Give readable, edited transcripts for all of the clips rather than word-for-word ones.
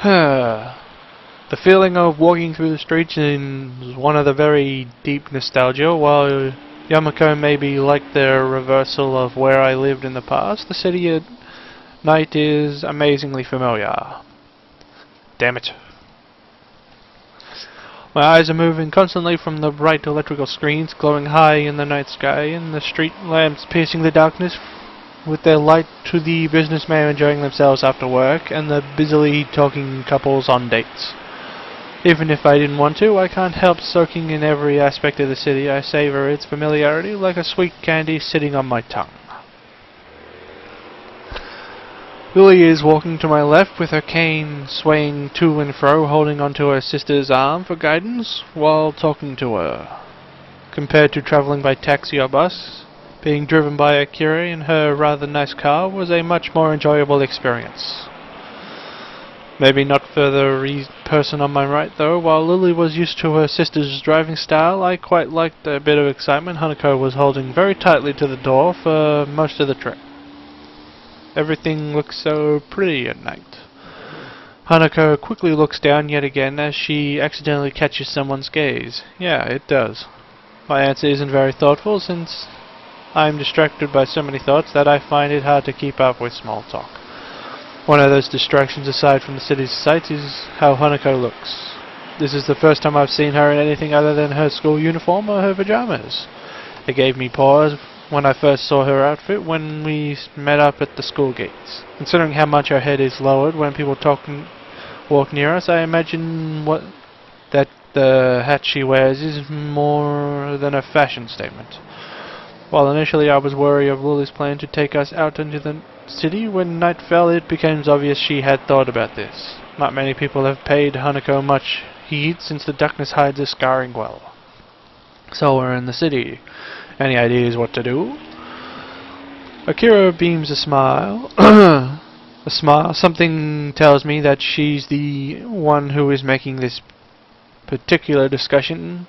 The feeling of walking through the streets is one of the very deep nostalgia. While Yamako may be like the reversal of where I lived in the past, the city at night is amazingly familiar. Damn it. My eyes are moving constantly from the bright electrical screens glowing high in the night sky and the street lamps piercing the darkness with their light to the businessmen enjoying themselves after work and the busily talking couples on dates. Even if I didn't want to, I can't help soaking in every aspect of the city. I savor its familiarity like a sweet candy sitting on my tongue. Lily is walking to my left with her cane swaying to and fro, holding onto her sister's arm for guidance while talking to her. Compared to travelling by taxi or bus, being driven by Akira in her rather nice car was a much more enjoyable experience. Maybe not for the person on my right though. While Lily was used to her sister's driving style, I quite liked the bit of excitement Hanako was holding very tightly to the door for most of the trip. Everything looks so pretty at night. Hanako quickly looks down yet again as she accidentally catches someone's gaze. Yeah, it does. My answer isn't very thoughtful since I'm distracted by so many thoughts that I find it hard to keep up with small talk. One of those distractions aside from the city's sights is how Hanako looks. This is the first time I've seen her in anything other than her school uniform or her pajamas. It gave me pause when I first saw her outfit when we met up at the school gates. Considering how much her head is lowered when people walk near us, I imagine that the hat she wears is more than a fashion statement. While initially I was wary of Lily's plan to take us out into the city, when night fell it became obvious she had thought about this. Not many people have paid Hanako much heed since the darkness hides a scarring well. So we're in the city. Any ideas what to do? Akira beams a smile. A smile. Something tells me that she's the one who is making this particular decision,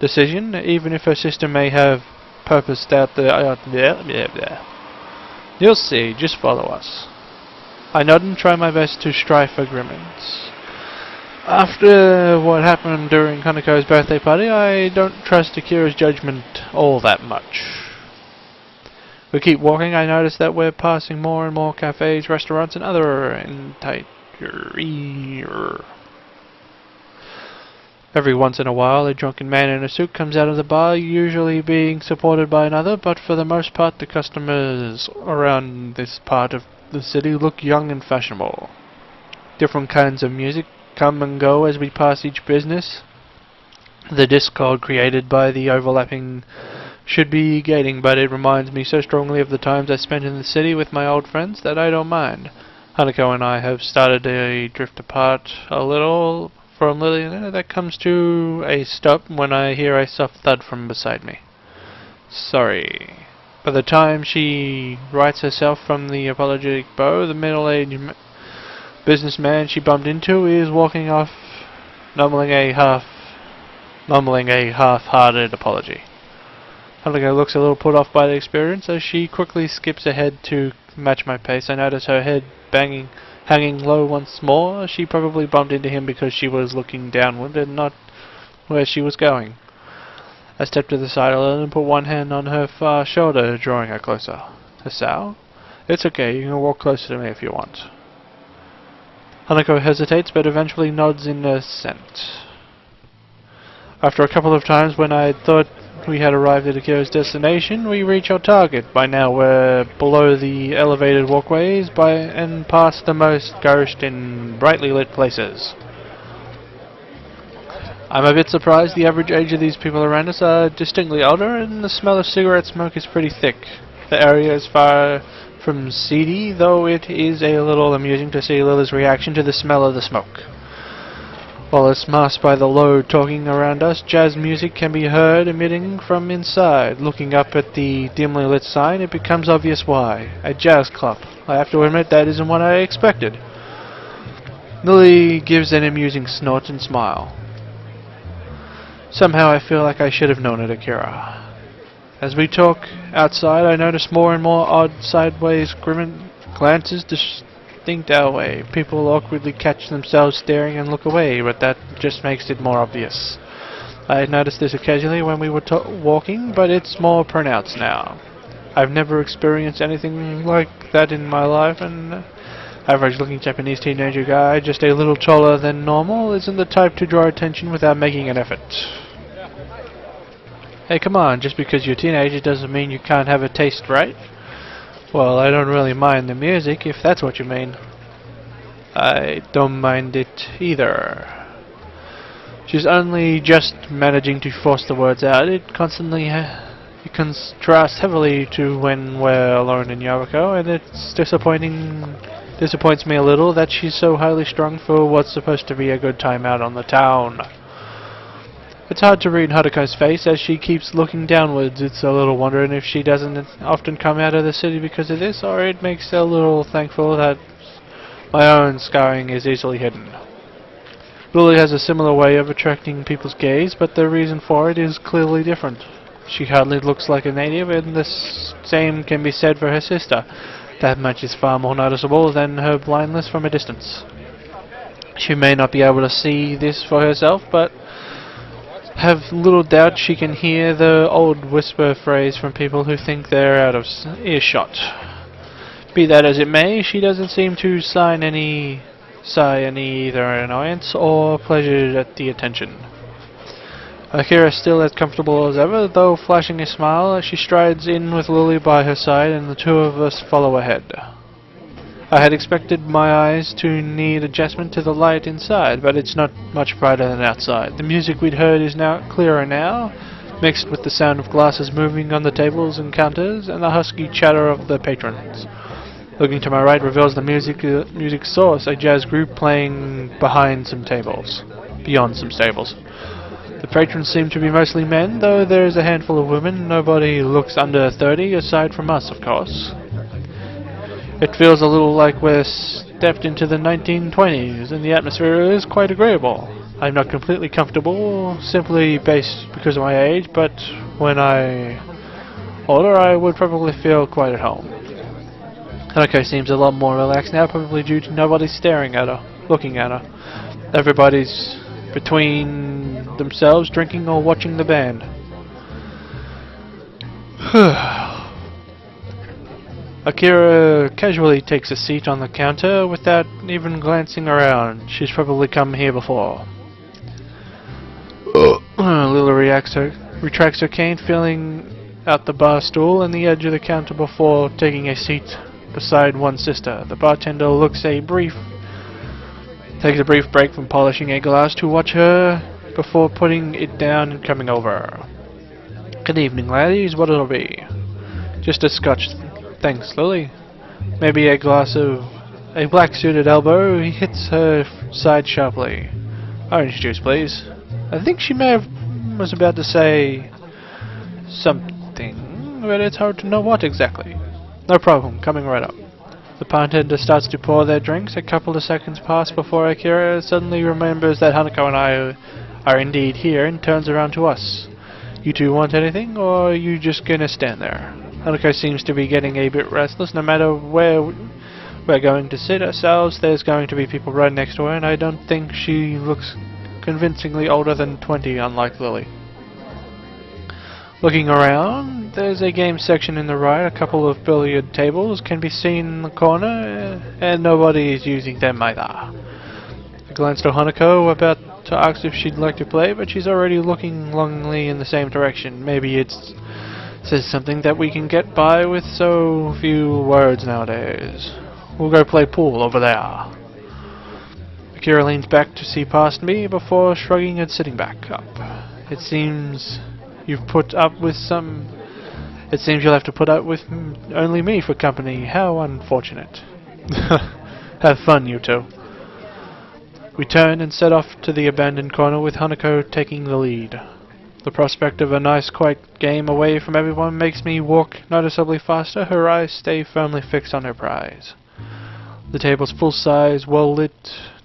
even if her sister may have purposed out the... You'll see, just follow us. I nod and try my best to strive for agreement. After what happened during Hanako's birthday party, I don't trust Akira's judgment all that much. We keep walking. I notice that we're passing more and more cafes, restaurants, and other Every once in a while, a drunken man in a suit comes out of the bar, usually being supported by another, but for the most part the customers around this part of the city look young and fashionable. Different kinds of music come and go as we pass each business. The discord created by the overlapping should be gating, but it reminds me so strongly of the times I spent in the city with my old friends that I don't mind. Hanako and I have started to drift apart a little from Lily, and that comes to a stop when I hear a soft thud from beside me. Sorry. By the time she rights herself from the apologetic bow, the middle-aged businessman she bumped into is walking off, mumbling a half-hearted apology. Hanako looks a little put off by the experience as she quickly skips ahead to match my pace. I notice her head hanging low once more. She probably bumped into him because she was looking downward and not where she was going. I stepped to the side a little and put one hand on her far shoulder, drawing her closer. Hasao? It's okay, you can walk closer to me if you want. Hanako hesitates, but eventually nods in assent. After a couple of times when I thought we had arrived at Akira's destination, we reach our target. By now we're below the elevated walkways and past the most ghost and brightly lit places. I'm a bit surprised. The average age of these people around us are distinctly older, and the smell of cigarette smoke is pretty thick. The area is far from seedy, though it is a little amusing to see Lily's reaction to the smell of the smoke. While it's masked by the low talking around us, jazz music can be heard emitting from inside. Looking up at the dimly lit sign, it becomes obvious why. A jazz club. I have to admit that isn't what I expected. Lily gives an amusing snort and smile. Somehow I feel like I should have known it, Akira. As we talk outside, I notice more and more odd sideways glances think that way. People awkwardly catch themselves staring and look away, but that just makes it more obvious. I had noticed this occasionally when we were walking, but it's more pronounced now. I've never experienced anything like that in my life, and average-looking Japanese teenager guy, just a little taller than normal, isn't the type to draw attention without making an effort. Hey, come on, just because you're a teenager doesn't mean you can't have a taste, right? Well, I don't really mind the music, if that's what you mean. I don't mind it either. She's only just managing to force the words out. It contrasts heavily to when we're alone in Yabako, and it's disappoints me a little that she's so highly strung for what's supposed to be a good time out on the town. It's hard to read Haruko's face as she keeps looking downwards. It's a little wondering if she doesn't often come out of the city because of this, or it makes her a little thankful that my own scarring is easily hidden. Lily has a similar way of attracting people's gaze, but the reason for it is clearly different. She hardly looks like a native, and the same can be said for her sister. That much is far more noticeable than her blindness from a distance. She may not be able to see this for herself, but have little doubt she can hear the old whisper phrase from people who think they're out of earshot. Be that as it may, she doesn't seem to sigh any either annoyance or pleasure at the attention. Akira is still as comfortable as ever, though flashing a smile as she strides in with Lily by her side and the two of us follow ahead. I had expected my eyes to need adjustment to the light inside, but it's not much brighter than outside. The music we'd heard is now clearer now, mixed with the sound of glasses moving on the tables and counters and the husky chatter of the patrons. Looking to my right reveals the music source, a jazz group playing beyond some tables. The patrons seem to be mostly men, though there is a handful of women. Nobody looks under 30, aside from us, of course. It feels a little like we're stepped into the 1920s, and the atmosphere is quite agreeable. I'm not completely comfortable, simply based because of my age, but when I'm older I would probably feel quite at home. Hanako seems a lot more relaxed now, probably due to nobody staring at her, looking at her. Everybody's between themselves, drinking or watching the band. Akira casually takes a seat on the counter without even glancing around. She's probably come here before. Lila retracts her cane, feeling out the bar stool and the edge of the counter before taking a seat beside one sister. The bartender takes a brief break from polishing a glass to watch her before putting it down and coming over. Good evening, ladies. What'll it be? Just a scotch. Thanks, Lily. Maybe a glass of... A black suit at elbow. He hits her side sharply. Orange juice, please. I think she was about to say something, but it's hard to know what exactly. No problem, coming right up. The bartender starts to pour their drinks. A couple of seconds pass before Akira suddenly remembers that Hanako and I are indeed here and turns around to us. You two want anything, or are you just gonna stand there? Hanako seems to be getting a bit restless. No matter where we're going to sit ourselves, there's going to be people right next to her, and I don't think she looks convincingly older than 20, unlike Lily. Looking around, there's a game section in the right. A couple of billiard tables can be seen in the corner, and nobody is using them either. I glanced at Hanako, about to ask if she'd like to play, but she's already looking longingly in the same direction. Maybe it says something that we can get by with so few words nowadays. We'll go play pool over there. Akira leans back to see past me before shrugging and sitting back up. It seems you'll have to put up with only me for company. How unfortunate. Have fun, you two. We turn and set off to the abandoned corner with Hanako taking the lead. The prospect of a nice quiet game away from everyone makes me walk noticeably faster. Her eyes stay firmly fixed on her prize. The table's full size, well lit,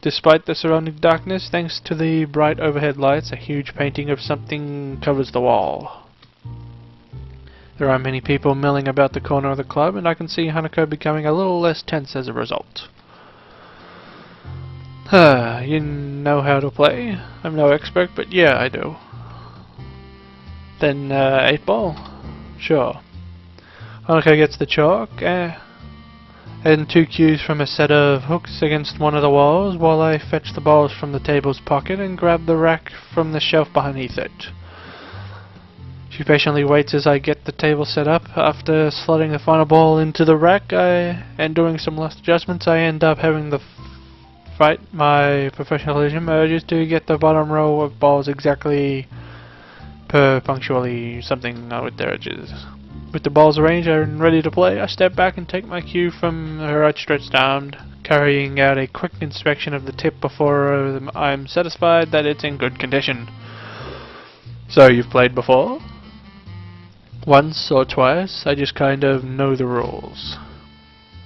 despite the surrounding darkness. Thanks to the bright overhead lights, a huge painting of something covers the wall. There are many people milling about the corner of the club, and I can see Hanako becoming a little less tense as a result. You know how to play? I'm no expert, but yeah, I do. Then, 8 ball? Sure. Hanuko gets the chalk, and 2 cues from a set of hooks against one of the walls while I fetch the balls from the table's pocket and grab the rack from the shelf beneath it. She patiently waits as I get the table set up. After slotting the final ball into the rack and doing some last adjustments, I end up having to fight my professionalism urges to get the bottom row of balls exactly per punctually something with their edges. With the balls arranged and ready to play, I step back and take my cue from her outstretched arm, carrying out a quick inspection of the tip before I'm satisfied that it's in good condition. So, you've played before? Once or twice, I just kind of know the rules.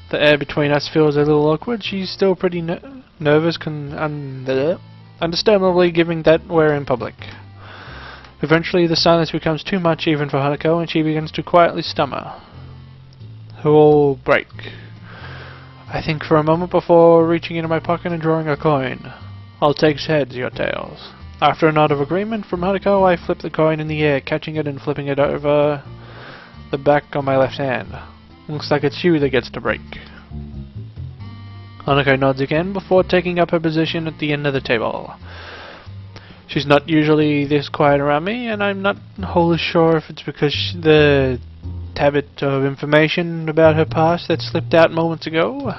The air between us feels a little awkward. She's still pretty nervous, understandably given that we're in public. Eventually the silence becomes too much even for Hanuko, and she begins to quietly stammer. Who'll break? I think for a moment before reaching into my pocket and drawing a coin. I'll take heads, your tails. After a nod of agreement from Hanuko, I flip the coin in the air, catching it and flipping it over the back on my left hand. Looks like it's you that gets to break. Hanuko nods again before taking up her position at the end of the table. She's not usually this quiet around me, and I'm not wholly sure if it's because the habit of information about her past that slipped out moments ago.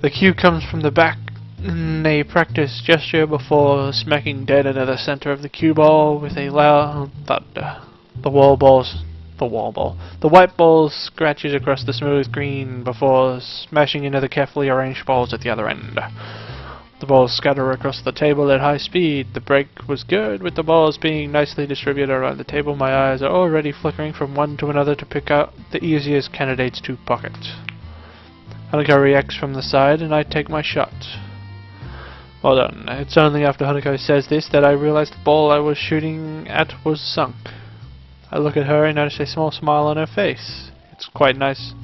The cue comes from the back in a practice gesture before smacking dead into the center of the cue ball with a loud thud. The white ball scratches across the smooth green before smashing into the carefully arranged balls at the other end. The balls scatter across the table at high speed. The break was good, with the balls being nicely distributed around the table. My eyes are already flickering from one to another to pick out the easiest candidates to pocket. Hanuko reacts from the side, and I take my shot. Well done. It's only after Hanuko says this that I realize the ball I was shooting at was sunk. I look at her and notice a small smile on her face. It's quite nice.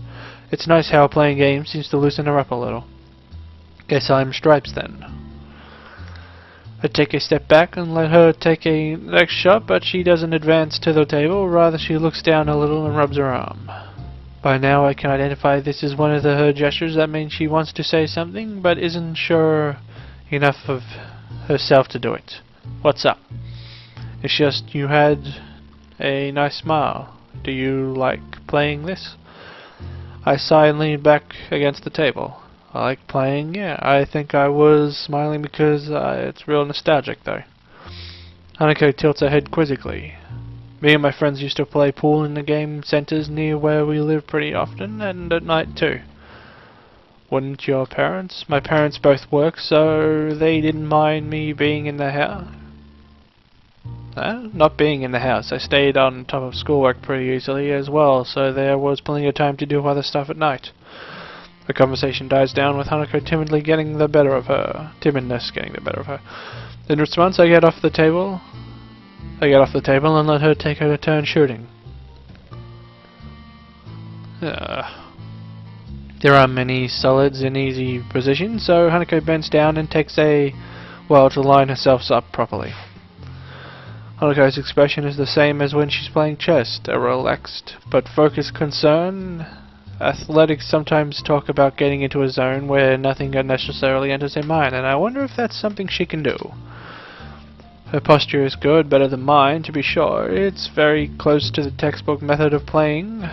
It's nice how playing games seems to loosen her up a little. Guess I'm stripes then. I take a step back and let her take a next shot, but she doesn't advance to the table. Rather, she looks down a little and rubs her arm. By now I can identify this as one of her gestures that means she wants to say something, but isn't sure enough of herself to do it. What's up? It's just you had a nice smile. Do you like playing this? I sigh and lean back against the table. I like playing, yeah. I think I was smiling because it's real nostalgic, though. Hanuko tilts her head quizzically. Me and my friends used to play pool in the game centers near where we live pretty often, and at night too. Wouldn't your parents? My parents both work, so they didn't mind me being in the house. Not being in the house. I stayed on top of schoolwork pretty easily as well, so there was plenty of time to do other stuff at night. The conversation dies down with Hanuko timidness getting the better of her. In response, I get off the table and let her take her turn shooting. There are many solids in easy position, so Hanuko bends down and takes a while to line herself up properly. Hanuko's expression is the same as when she's playing chess, a relaxed but focused concern. Athletics sometimes talk about getting into a zone where nothing necessarily enters their mind, and I wonder if that's something she can do. Her posture is good, better than mine, to be sure. It's very close to the textbook method of playing,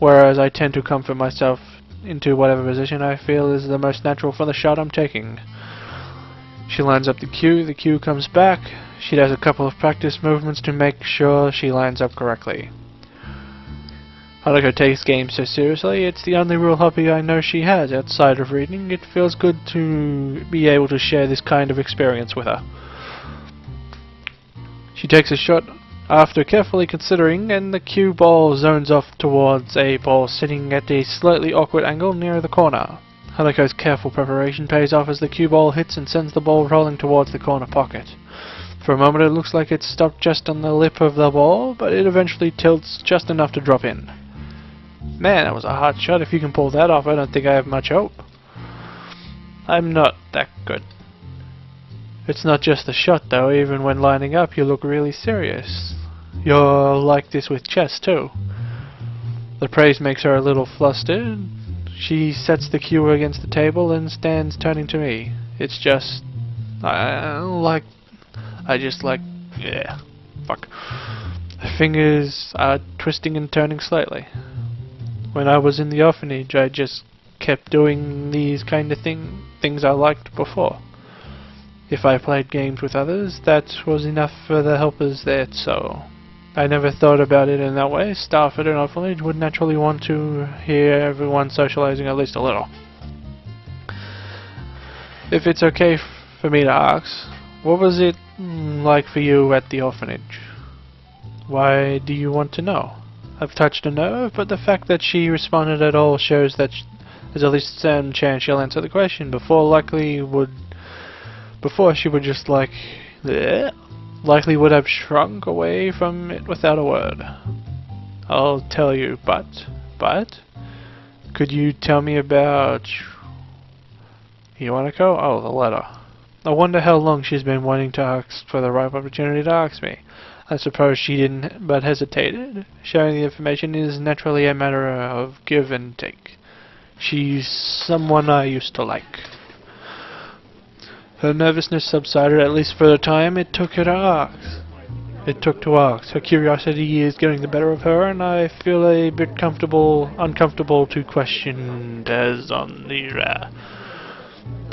whereas I tend to comfort myself into whatever position I feel is the most natural for the shot I'm taking. She lines up the cue comes back. She does a couple of practice movements to make sure she lines up correctly. Hanuko takes games so seriously. It's the only real hobby I know she has outside of reading. It feels good to be able to share this kind of experience with her. She takes a shot after carefully considering, and the cue ball zones off towards a ball sitting at a slightly awkward angle near the corner. Hanuko's careful preparation pays off as the cue ball hits and sends the ball rolling towards the corner pocket. For a moment it looks like it stopped just on the lip of the ball, but it eventually tilts just enough to drop in. Man, that was a hard shot. If you can pull that off, I don't think I have much hope. I'm not that good. It's not just the shot though, even when lining up you look really serious. You're like this with chess too. The praise makes her a little flustered. She sets the cue against the table and stands turning to me. It's just... yeah, fuck. Her fingers are twisting and turning slightly. When I was in the orphanage, I just kept doing these kind of things I liked before. If I played games with others, that was enough for the helpers there, so I never thought about it in that way. Staff at an orphanage would naturally want to hear everyone socializing at least a little. If it's okay for me to ask, what was it like for you at the orphanage? Why do you want to know? I've touched a nerve, but the fact that she responded at all shows that there's at least some chance she'll answer the question. Before she would just likely would have shrunk away from it without a word. I'll tell you, but could you tell me about Iwanako? Oh, the letter. I wonder how long she's been wanting to ask for the right opportunity to ask me. I suppose she didn't, but hesitated. Sharing the information is naturally a matter of give and take. She's someone I used to like. Her nervousness subsided, at least for the time it took to ask. Her curiosity is getting the better of her, and I feel a bit uncomfortable to question as on the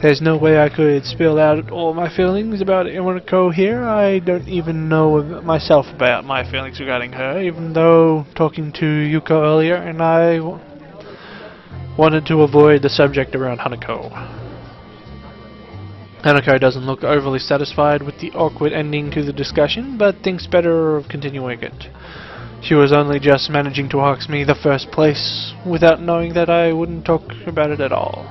There's no way I could spill out all my feelings about Iwanako here. I don't even know myself about my feelings regarding her, even though talking to Yuko earlier, and I wanted to avoid the subject around Hanako. Hanako doesn't look overly satisfied with the awkward ending to the discussion, but thinks better of continuing it. She was only just managing to ask me the first place, without knowing that I wouldn't talk about it at all.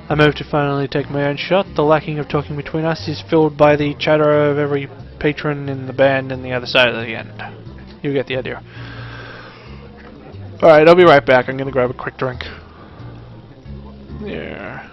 I moved to finally take my own shot. The lacking of talking between us is filled by the chatter of every patron in the band on the other side of the end. You get the idea. Alright, I'll be right back. I'm gonna grab a quick drink. Yeah.